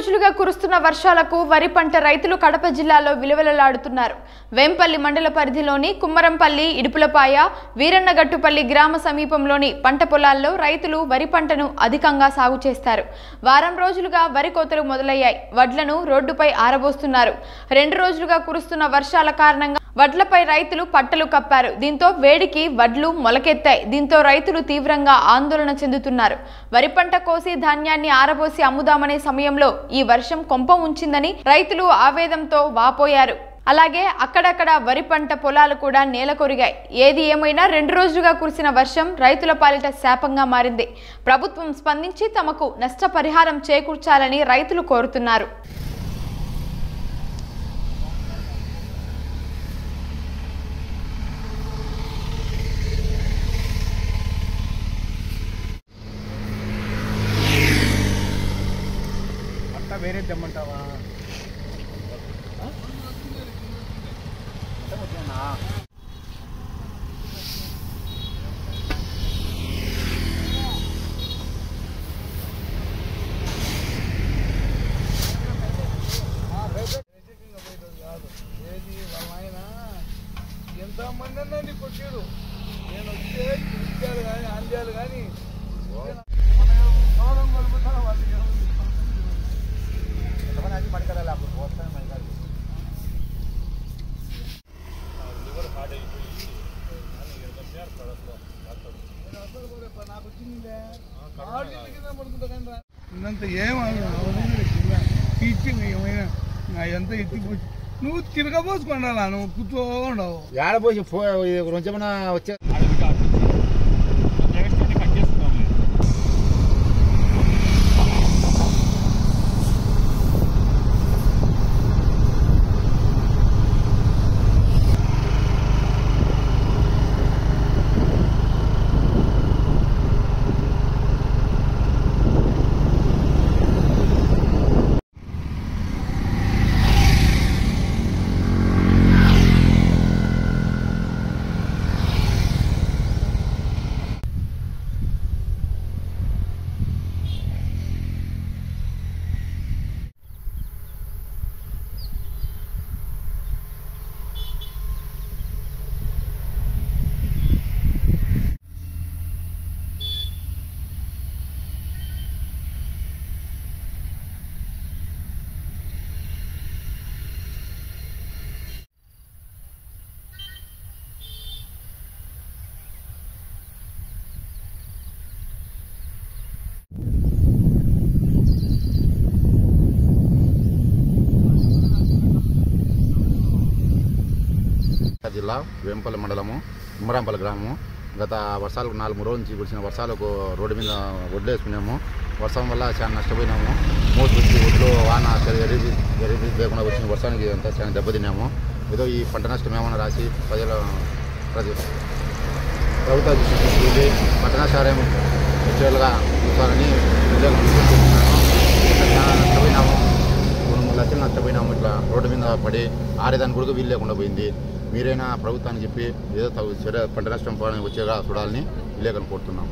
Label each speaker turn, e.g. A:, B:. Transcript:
A: రోజులుగా కురుస్తున్న వర్షాలకు వరి పంట రైతులు కడప జిల్లాలో విలవిలలాడుతున్నారు. వేంపల్లి మండల పరిధిలోని కుమ్మరంపల్లి, ఇడుపులపాయ, వీరన్నగట్టుపల్లి గ్రామ సమీపంలోని పంట పొలాల్లో రైతులు వరి పంటను అధికంగా సాగు చేస్తారు. వారం రోజులుగా వరి కోతలు మొదలయ్యాయి. వడ్లను రోడ్డుపై ఆరబోస్తున్నారు. 2 రోజులుగా కురుస్తున్న వర్షాల కారణంగా వడ్లపై రైతులు పట్టలు కప్పారు. దీంతో వేడికి వడ్లు మొలకెత్తాయి. దీంతో రైతులు తీవ్రంగా ఆందోళన చెందుతున్నారు. వరి పంట కోసి ధాన్యాన్ని ఆరబోసి అమ్ముదామనే సమయంలో ఈ వర్షం కొంప ఉంచిందని రైతులు ఆవేదనతో వాపోయారు. అలాగే అక్కడక్కడ వరి పంట పొలాలు కూడా నేలకొరిగాయి. ఏది ఏమైనా 2 రోజులుగా కురిసిన వర్షం రైతుల పాలిట శాపంగా మారింది. ప్రభుత్వం స్పందించి తమకు నష్టపరిహారం చేకూర్చాలని రైతులు కోరుతున్నారు.
B: వేరే తెమ్మంటావా? ఎంతమంది అన్నీ కొట్టారు. నేను వచ్చే ఇచ్చారు కానీ అందాలు కానీ నాకు వచ్చిందిలే పడుకుంటా కానీ ఇదంతా ఏమీ ఏమైనా ఎంత ఎత్తిపోయి నువ్వు తిరగబోసుకుంటా నువ్వు కూర్చో ఉండవు
C: ఏడపోసి కొంచెమన్నా వచ్చే జిల్లా వేంపల్లి మండలము కుమ్మరంపల్లి గ్రామము. గత వర్షాలకు 4-3 రోజుల నుంచి కురిసిన వర్షాలకు రోడ్డు మీద వడ్లు వేసుకున్నాము. వర్షం వల్ల చాలా నష్టపోయినాము. మోసు వచ్చి ఒడ్లు వాన ఎర్రీ లేకుండా వచ్చిన వర్షానికి అంతా చాలా దెబ్బతిన్నాము. ఏదో ఈ పంట నష్టం ఏమైనా రాసి ప్రభుత్వ తీసుకుని పంట నష్టారం వచ్చేలాగా చూస్తారని చాలా నష్టపోయినాము. 3 లక్షలు నష్టపోయినాము. ఇట్లా రోడ్డు మీద పడి ఆరేదానికి కూడా వీలు లేకుండా పోయింది. మీరైనా ప్రభుత్వానికి చెప్పి ఏదో పంట నష్టం వచ్చేలా చూడాలని విలేకరులను కోరుతున్నాము.